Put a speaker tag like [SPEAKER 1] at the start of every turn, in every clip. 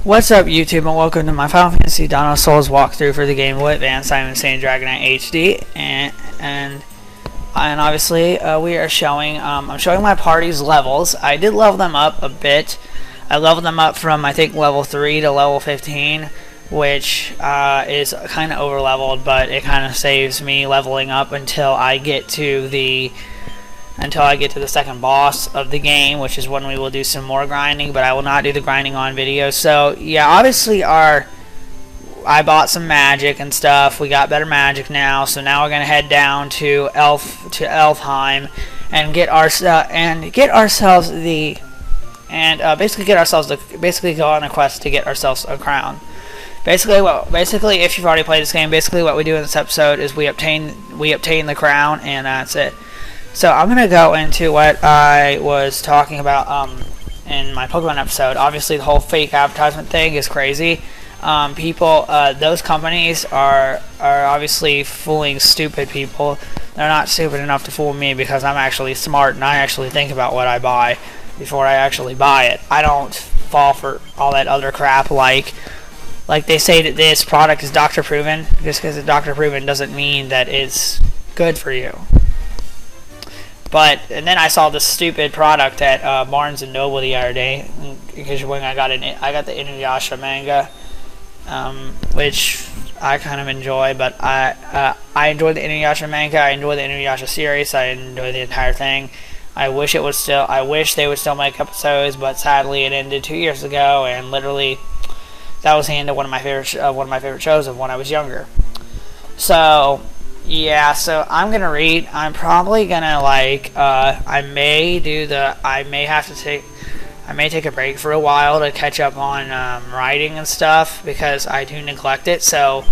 [SPEAKER 1] What's up, YouTube, and welcome to my Final Fantasy Dawn of Souls walkthrough for the game with Van Simon Sand Dragonite HD, and obviously we are showing I'm showing my party's levels. I did level them up a bit. I leveled them up from I think level 3 to level 15, which is kind of over leveled, but it kind of saves me leveling up until I get to the second boss of the game, which is when we will do some more grinding, but I will not do the grinding on video. So yeah, obviously I bought some magic and stuff. We got better magic now, so now we're gonna head down to Elfheim and basically go on a quest to get ourselves a crown. Basically, if you've already played this game, basically what we do in this episode is we obtain the crown, and that's it. So I'm going to go into what I was talking about in my Pokemon episode. Obviously, the whole fake advertisement thing is crazy. Those companies are obviously fooling stupid people. They're not stupid enough to fool me because I'm actually smart and I actually think about what I buy before I actually buy it. I don't fall for all that other crap like they say that this product is doctor proven. Just because it's doctor proven doesn't mean that it's good for you. And then I saw this stupid product at Barnes and Noble the other day, because when I got the Inuyasha manga, which I kind of enjoy. But I enjoy the Inuyasha manga. I enjoy the Inuyasha series. I enjoy the entire thing. I wish they would still make episodes, but sadly it ended 2 years ago, and literally that was the end of one of my favorite shows of when I was younger. So. Yeah, so I'm gonna read. I'm probably gonna I may take a break for a while to catch up on writing and stuff, because I do neglect it. So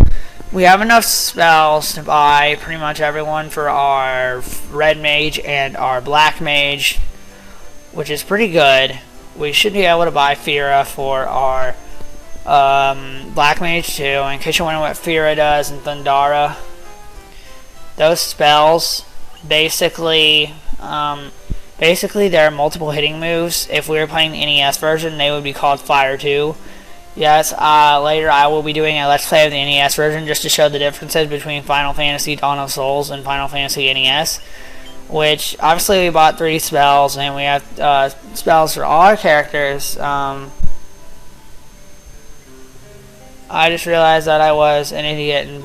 [SPEAKER 1] we have enough spells to buy pretty much everyone for our red mage and our black mage, which is pretty good. We should be able to buy Fira for our black mage too. In case you're wondering what Fira does and Thundara. Those spells, basically there are multiple hitting moves. If we were playing the NES version, they would be called Fire 2. Yes, later I will be doing a Let's Play of the NES version just to show the differences between Final Fantasy Dawn of Souls and Final Fantasy NES. Which, obviously we bought 3 spells, and we have spells for all our characters. I just realized that I was an idiot and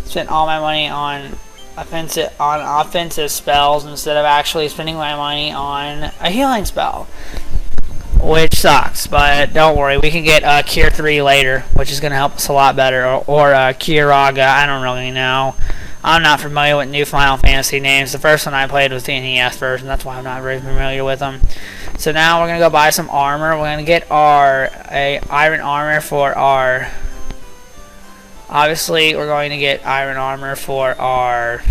[SPEAKER 1] spent all my money on offensive spells instead of actually spending my money on a healing spell, which sucks. But don't worry, we can get Cure 3 later, which is going to help us a lot better, or Kiraga. I don't really know. I'm not familiar with new Final Fantasy names. The first one I played was the NES version. That's why I'm not very familiar with them. So now we're going to go buy some armor. We're going to get iron armor for our... Obviously, we're going to get iron armor for our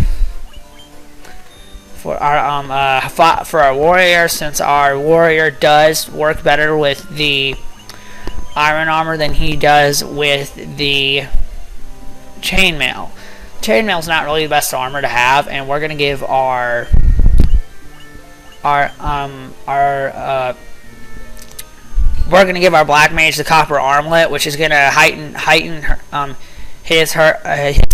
[SPEAKER 1] warrior, since our warrior does work better with the iron armor than he does with the chainmail. Chainmail is not really the best armor to have, and we're going to give our black mage the copper armlet, which is going to heighten his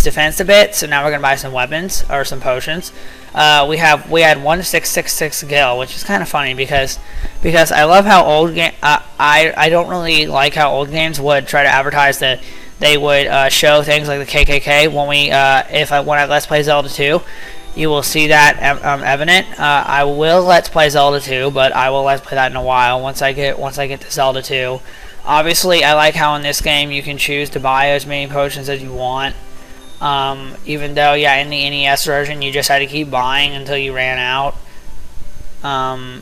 [SPEAKER 1] defense a bit. So now we're gonna buy some weapons or some potions. We had 1666 gil, which is kind of funny because I love how I don't really like how old games would try to advertise that they would show things like the KKK when I Let's Play Zelda 2. You will see that evident. I will Let's Play Zelda 2, but I will Let's Play that in a while once I get to Zelda 2. Obviously, I like how in this game you can choose to buy as many potions as you want. Even though, yeah, in the NES version you just had to keep buying until you ran out. Yeah,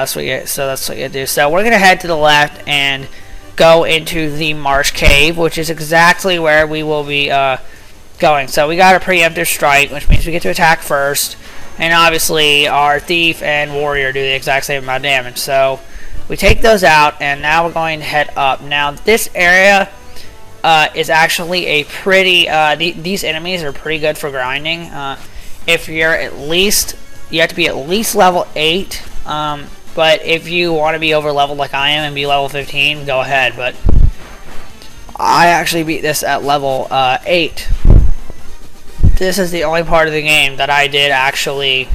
[SPEAKER 1] that's what you do. So we're gonna head to the left and go into the Marsh Cave, which is exactly where we will be going. So we got a preemptive strike, which means we get to attack first, and obviously our thief and warrior do the exact same amount of damage. So we take those out, and now we're going to head up. Now, this area is actually a pretty... these enemies are pretty good for grinding. If you're you have to be at least level 8 But if you want to be over leveled like I am and be level 15, go ahead. But I actually beat this at level 8. This is the only part of the game that I did actually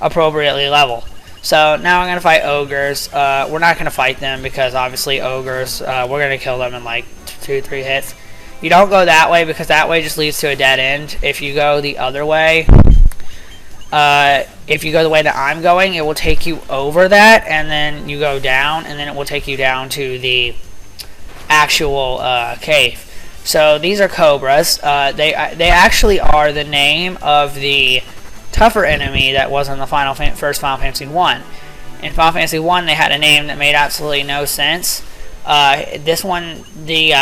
[SPEAKER 1] appropriately level. So now I'm going to fight ogres. We're not going to fight them because obviously ogres, we're going to kill them in like 2-3 hits. You don't go that way because that way just leads to a dead end. If you go the other way, if you go the way that I'm going, it will take you over that, and then you go down, and then it will take you down to the actual cave. So these are cobras. They actually are the name of the tougher enemy that was in the first Final Fantasy 1. In Final Fantasy 1, they had a name that made absolutely no sense. This one, they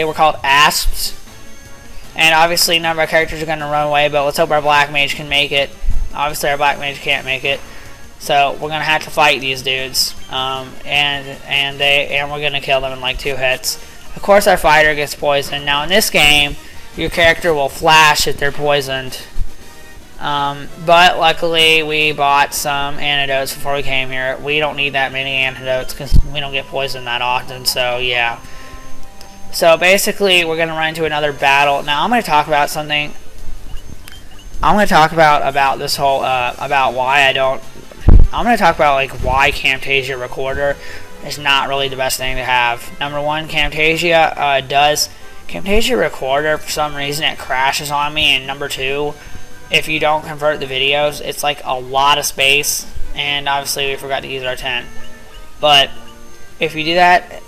[SPEAKER 1] were called asps. And obviously none of our characters are going to run away, but let's hope our black mage can make it. Obviously our black mage can't make it. So we're going to have to fight these dudes. And we're going to kill them in like 2 hits. Of course our fighter gets poisoned. Now in this game, your character will flash if they're poisoned. But luckily we bought some antidotes before we came here. We don't need that many antidotes because we don't get poisoned that often, so yeah. So basically we're going to run into another battle. Now I'm going to talk about something. I'm going to talk about this whole, about why I'm going to talk about like why Camtasia Recorder is not really the best thing to have. Number one, Camtasia Camtasia Recorder, for some reason it crashes on me, and number two, if you don't convert the videos, it's like a lot of space, and obviously we forgot to use our 10. But if you do that,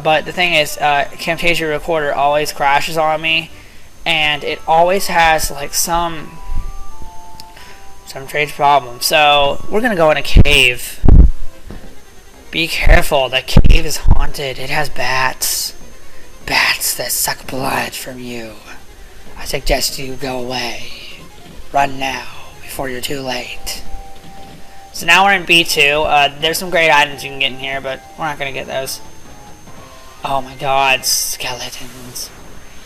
[SPEAKER 1] but the thing is, Camtasia Recorder always crashes on me, and it always has like some strange problem. So we're gonna go in a cave. Be careful, the cave is haunted. It has bats that suck blood from you. I suggest you go away. Run now, before you're too late. So now we're in B2. There's some great items you can get in here, but we're not going to get those. Oh my god, skeletons.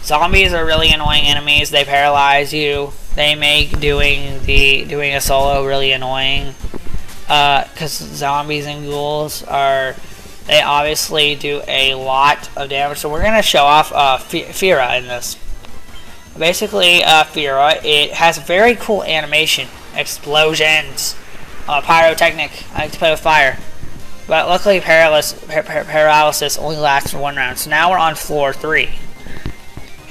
[SPEAKER 1] Zombies are really annoying enemies. They paralyze you. They make doing a solo really annoying. Because zombies and ghouls they obviously do a lot of damage. So we're going to show off Fira in this. Basically, Fira, it has a very cool animation. Explosions. Pyrotechnic. I like to play with fire. But luckily, paralysis only lasts for 1 round. So now we're on floor 3.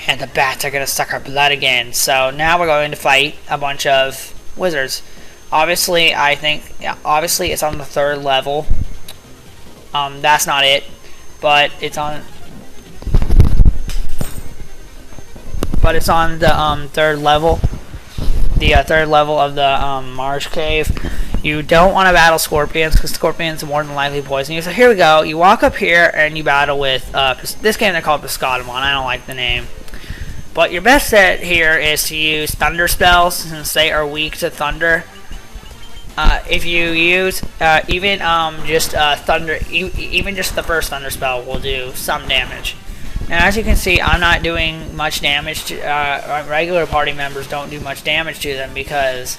[SPEAKER 1] And the bats are going to suck our blood again. So now we're going to fight a bunch of wizards. Obviously, obviously it's on the 3rd level. That's not it. But it's on... But it's on the 3rd level. The 3rd level of the Marsh Cave. You don't want to battle scorpions, because scorpions more than likely poison you. So here we go. You walk up here and you battle with... this game they're called Pisodemon. I don't like the name. But your best bet here is to use thunder spells, since they are weak to thunder. If you use even just the first thunder spell will do some damage. Now, as you can see, I'm not doing much damage to regular party members. Don't do much damage to them because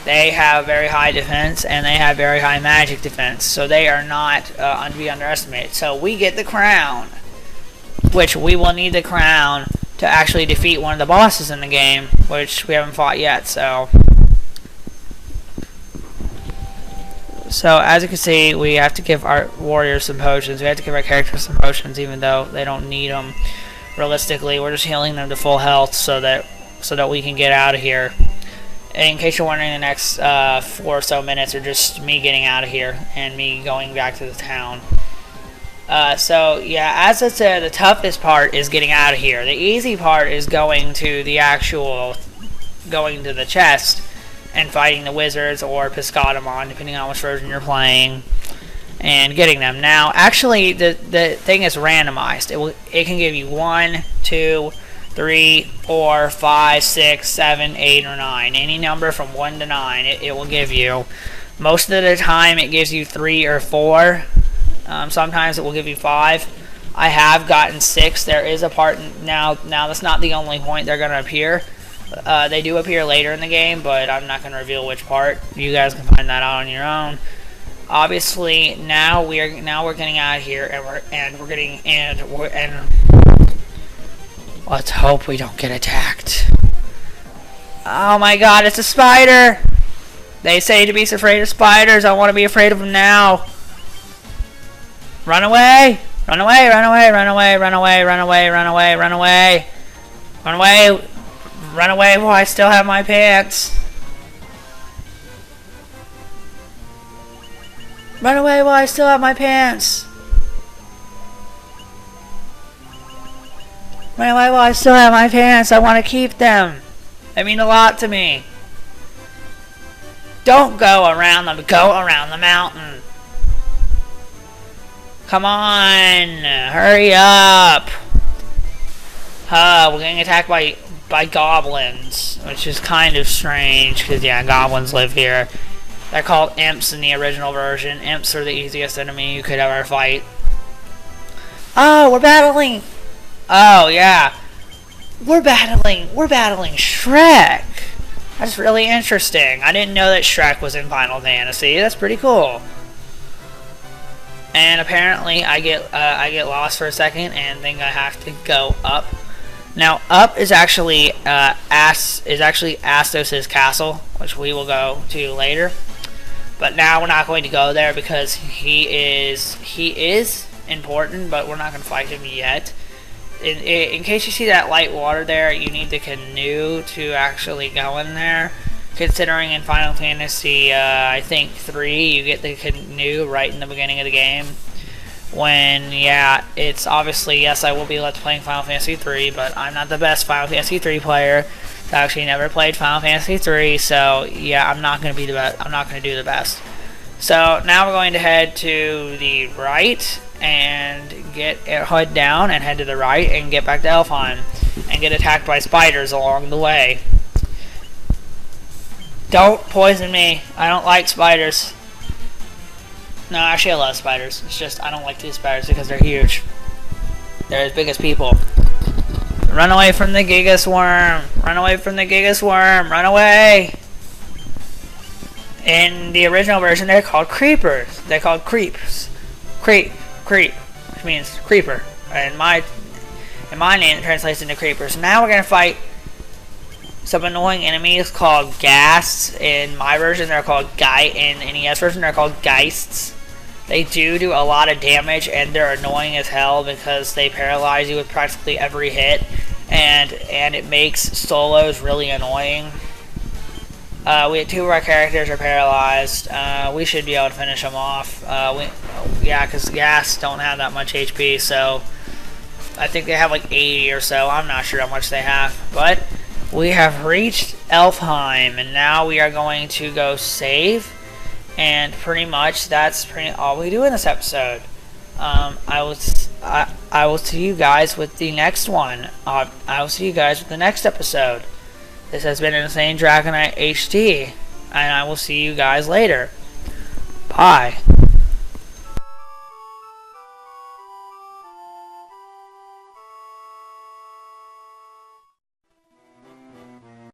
[SPEAKER 1] they have very high defense and they have very high magic defense, so they are not to be underestimated. So we get the crown, which we will need the crown to actually defeat one of the bosses in the game, which we haven't fought yet. So as you can see, we have to give our warriors some potions. We have to give our characters some potions, even though they don't need them. Realistically, we're just healing them to full health so that we can get out of here. And in case you're wondering, the next 4 or so minutes are just me getting out of here and me going back to the town. So yeah, as I said, the toughest part is getting out of here. The easy part is going to the chest and fighting the wizards or Pisodemon, depending on which version you're playing, and getting them. Now, actually, the thing is randomized. It can give you 1, 2, 3, 4, 5, 6, 7, 8, or 9. Any number from 1 to 9, it will give you. Most of the time, it gives you 3 or 4. Sometimes it will give you 5. I have gotten 6. There is a part now. That's not the only point they're going to appear. They do appear later in the game, but I'm not going to reveal which part. You guys can find that out on your own. Obviously, now we're getting out of here, and let's hope we don't get attacked. Oh my God, it's a spider! They say to be afraid of spiders. I want to be afraid of them now. Run away! Run away! Run away! Run away! Run away! Run away! Run away! Run away! Run away! Run away while I still have my pants. Run away while I still have my pants. Run away while I still have my pants. I want to keep them. They mean a lot to me. Don't go around the mountain. Come on, hurry up. We're getting attacked by goblins, which is kind of strange, because, yeah, goblins live here. They're called imps in the original version. Imps are the easiest enemy you could ever fight. Oh, we're battling. Oh, yeah. We're battling Shrek. That's really interesting. I didn't know that Shrek was in Final Fantasy. That's pretty cool. And apparently, I get lost for a second and think I have to go up. Now, up is actually Astos' castle, which we will go to later. But now we're not going to go there because he is important, but we're not going to fight him yet. In case you see that light water there, you need the canoe to actually go in there. Considering in Final Fantasy, I think 3, you get the canoe right in the beginning of the game. When, yeah, it's obviously, yes, I will be playing Final Fantasy 3, but I'm not the best Final Fantasy 3 player. I actually never played Final Fantasy 3, so yeah, I'm not going to be the best. I'm not going to do the best. So now we're going to head to the right and head down and head to the right and get back to Elfheim and get attacked by spiders along the way. Don't poison me. I don't like spiders. No, actually I love spiders. It's just I don't like these spiders because they're huge. They're as big as people. Run away from the Giga Swarm. Run away from the Giga Swarm. Run away. In the original version, they're called creepers. They're called creeps. Creep, which means creeper. In my name, it translates into creepers. Now we're gonna fight some annoying enemies called ghasts. In my version, they're called in NES version, they're called geists. They do a lot of damage, and they're annoying as hell because they paralyze you with practically every hit, and it makes solos really annoying. We had 2 of our characters are paralyzed. We should be able to finish them off. Yeah, because ghasts don't have that much HP, so I think they have like 80 or so. I'm not sure how much they have, but we have reached Elfheim, and now we are going to go save. And pretty much that's all we do in this episode. I will see you guys with the next one. I will see you guys with the next episode. This has been Insane Dragonite HD, and I will see you guys later. Bye.